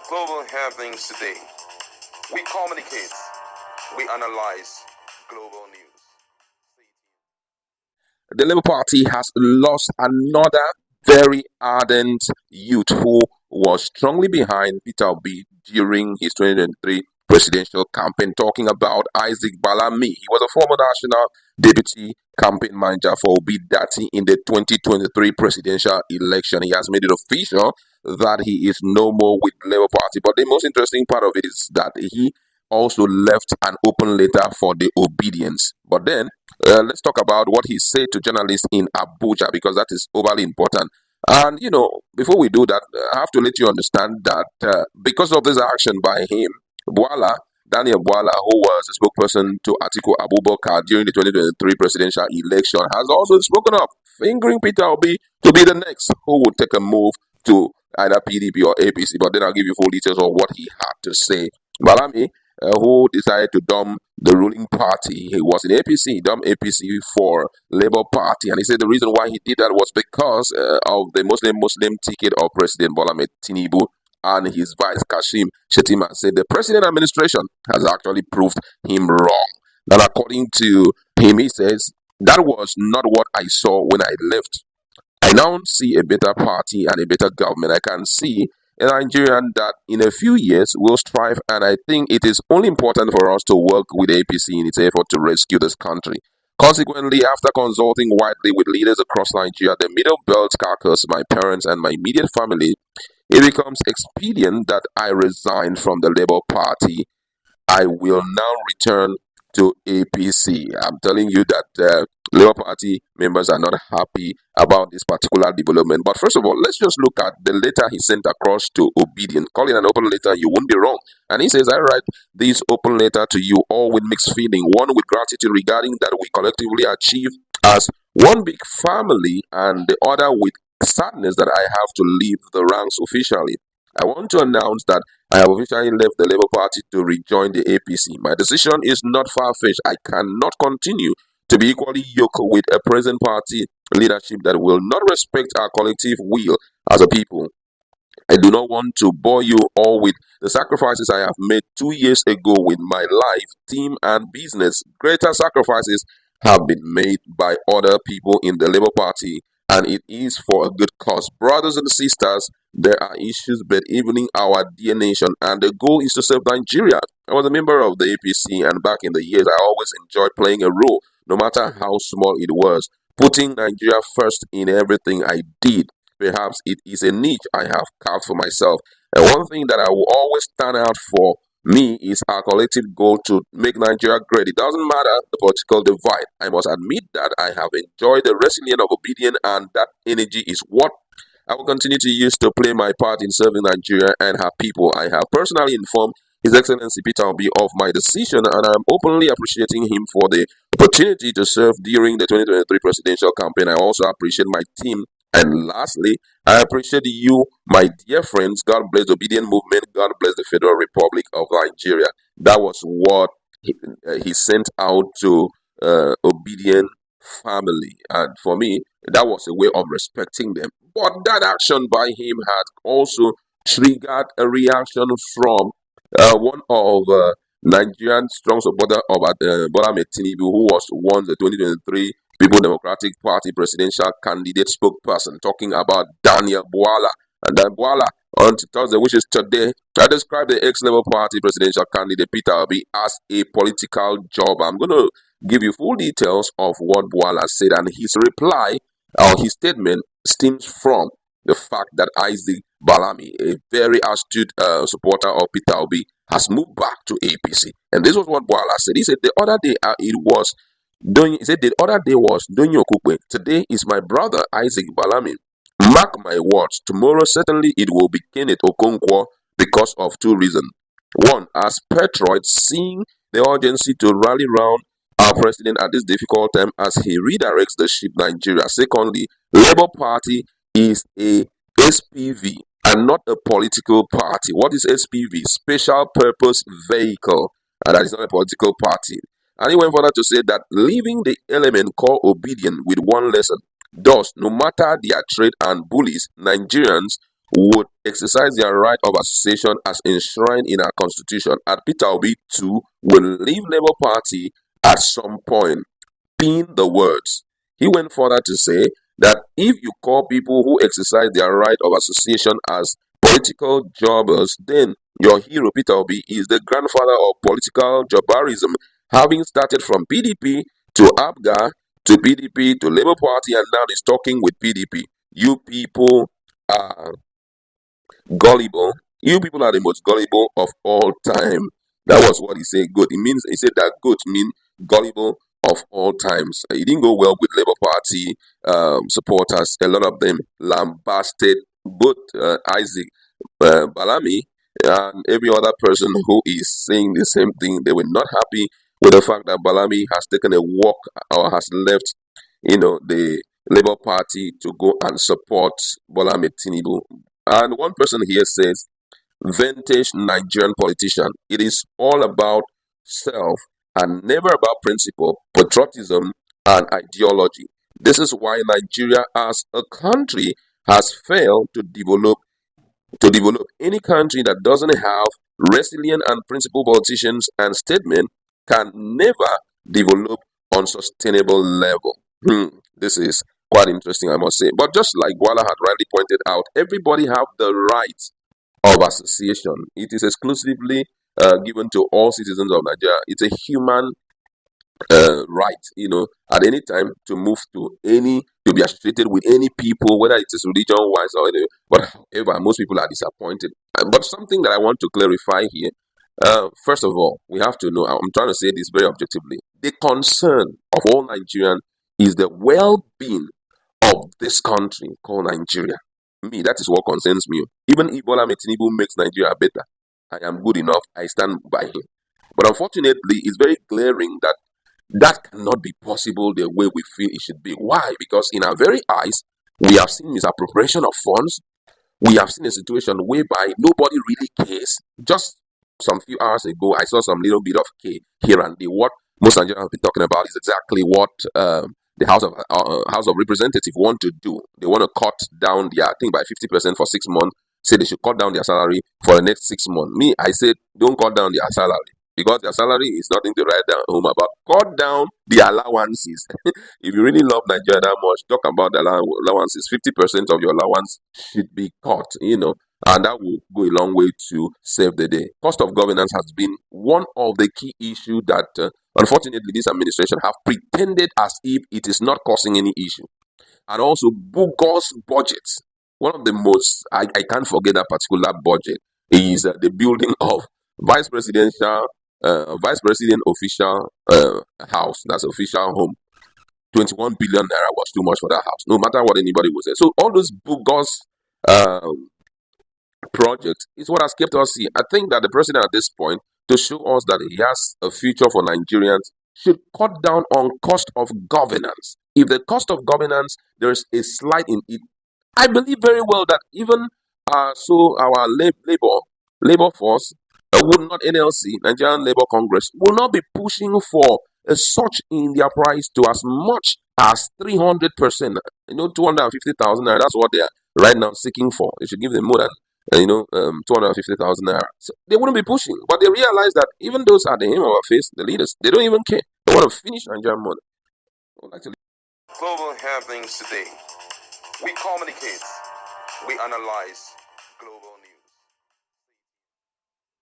Global happenings today. We communicate, we analyze global news. The Labour Party has lost another very ardent youth who was strongly behind Peter Obi during his 2023 presidential campaign, talking about Isaac Bwala. He was a former national deputy campaign manager for Obidient in the 2023 presidential election. He has made it official that he is no more with Labour Party. But the most interesting part of it is that he also left an open letter for the Obedience. But then let's talk about what he said to journalists in Abuja, because that is overly important. And before we do that, I have to let you understand that because of this action by him, Bwala, Daniel Bwala, who was a spokesperson to Atiku Abubakar during the 2023 presidential election, has also spoken up, fingering Peter Obi to be the next who would take a move to either PDP or APC. But then I'll give you full details of what he had to say. Balami, who decided to dump the ruling party. He was in APC, dumped APC for Labour Party, and he said the reason why he did that was because of the Muslim ticket of President Bola Tinubu and his vice Kashim Shettima. Said the president administration has actually proved him wrong. And according to him, he says that was not what I saw when I left. I now see a better party and a better government. I can see a Nigerian that in a few years will strive, and I think it is only important for us to work with APC in its effort to rescue this country. Consequently, after consulting widely with leaders across Nigeria, the Middle Belt caucus, my parents, and my immediate family, it becomes expedient that I resign from the Labour Party. I will now return to APC. I'm telling you that Labour Party members are not happy about this particular development. But first of all, let's just look at the letter he sent across to Obidient. Call it an open letter, you won't be wrong. And he says, I write this open letter to you all with mixed feeling. One with gratitude regarding that we collectively achieve as one big family, and the other with sadness that I have to leave the ranks officially. I want to announce that I have officially left the Labour Party to rejoin the APC. My decision is not far-fetched. I cannot continue to be equally yoked with a present party leadership that will not respect our collective will as a people. I do not want to bore you all with the sacrifices I have made 2 years ago with my life, team, and business. Greater sacrifices have been made by other people in the Labour Party, and it is for a good cause. Brothers and sisters, there are issues benefiting our dear nation, and the goal is to serve Nigeria. I was a member of the APC, and back in the years, I always enjoyed playing a role, no matter how small it was, putting Nigeria first in everything I did. Perhaps it is a niche I have carved for myself. And one thing that I will always stand out for me is our collective goal to make Nigeria great. It doesn't matter the political divide. I must admit that I have enjoyed the resilience of Obidient, and that energy is what I will continue to use to play my part in serving Nigeria and her people. I have personally informed His Excellency Peter Obi of my decision, and I am openly appreciating him for the opportunity to serve during the 2023 presidential campaign. I also appreciate my team. And lastly, I appreciate you, my dear friends. God bless the Obedient movement. God bless the Federal Republic of Nigeria. That was what he sent out to Obedient family. And for me, that was a way of respecting them. But that action by him had also triggered a reaction from one of Nigerian strong supporter of Bola Tinubu, who was once the 2023 People Democratic Party presidential candidate spokesperson, talking about Daniel Bwala. And then Bwala, on Thursday, which is today, I described the ex-Labour Party presidential candidate Peter Obi as a political job. I'm going to give you full details of what Bwala said, and his reply, or his statement, stems from the fact that Isaac Balami, a very astute supporter of Peter Obi, has moved back to APC. And this was what Bwala said. He said the other day the other day was Donyo Kukwe. Today is my brother Isaac Balami. Mark my words, tomorrow certainly it will be Kenneth Okonkwo because of two reasons. One, as patriots, seeing the urgency to rally round our president at this difficult time as he redirects the ship Nigeria. Secondly, Labour Party is a SPV and not a political party. What is SPV? Special Purpose Vehicle. And that is not a political party. And he went further to say that leaving the element called Obidient with one lesson. Thus, no matter their trade and bullies, Nigerians would exercise their right of association as enshrined in our constitution, and Peter Obi too will leave Labour Party at some point. Pin the words. He went further to say that if you call people who exercise their right of association as political jobbers, then your hero Peter Obi is the grandfather of political jobberism, having started from PDP to ABGA to PDP to Labour Party, and now he's talking with PDP. You people are gullible. You people are the most gullible of all time. That was what he said. Good. He said that good mean gullible of all times. It didn't go well with Labour Party supporters. A lot of them lambasted both Isaac Balami and every other person who is saying the same thing. They were not happy with the fact that Balami has taken a walk or has left, the Labour Party to go and support Bola Ahmed Tinubu. And one person here says, vintage Nigerian politician. It is all about self and never about principle, patriotism, and ideology. This is why Nigeria as a country has failed to develop. Any country that doesn't have resilient and principled politicians and statesmen can never develop on sustainable level. This is quite interesting, I must say. But just like Bwala had rightly pointed out, everybody have the right of association. It is exclusively given to all citizens of Nigeria. It's a human right, at any time to move to be associated with any people, whether it is religion wise or anything. But however, most people are disappointed. But something that I want to clarify here, first of all, we have to know, I'm trying to say this very objectively, the concern of all Nigerians is the well-being of this country called Nigeria. Me, that is what concerns me. Even if Bola Ahmed Tinubu makes Nigeria better, I am good enough. I stand by him. But unfortunately, it's very glaring that cannot be possible the way we feel it should be. Why? Because in our very eyes, we have seen misappropriation of funds. We have seen a situation whereby nobody really cares. Just some few hours ago, I saw some little bit of care here and there. What most Nigerians have been talking about is exactly what the House of Representatives want to do. They want to cut down their, I think, by 50% for 6 months. Say they should cut down their salary for the next 6 months. Me, I said, don't cut down their salary, because their salary is nothing to write down home about. Cut down the allowances. If you really love Nigeria that much, talk about the allowances. 50% of your allowance should be cut, and that will go a long way to save the day. Cost of governance has been one of the key issues that, unfortunately, this administration have pretended as if it is not causing any issue. And also, bogus budgets. One of the most, I can't forget that particular budget, is the building of vice president official house. That's official home. 21 billion naira was too much for that house, no matter what anybody would say. So all those bogus projects is what has kept us here. I think that the president at this point, to show us that he has a future for Nigerians, should cut down on cost of governance. If the cost of governance, there is a slide in it, I believe very well that even our labor force would not, NLC, Nigerian Labour Congress, will not be pushing for a surge in their price to as much as 300%. 250,000 naira. That's what they are right now seeking for. They should give them more than 250,000 naira. So they wouldn't be pushing, but they realize that even those at the aim of our face, the leaders, they don't even care. They want to finish Nigerian money. Global happenings today. We communicate, we analyze,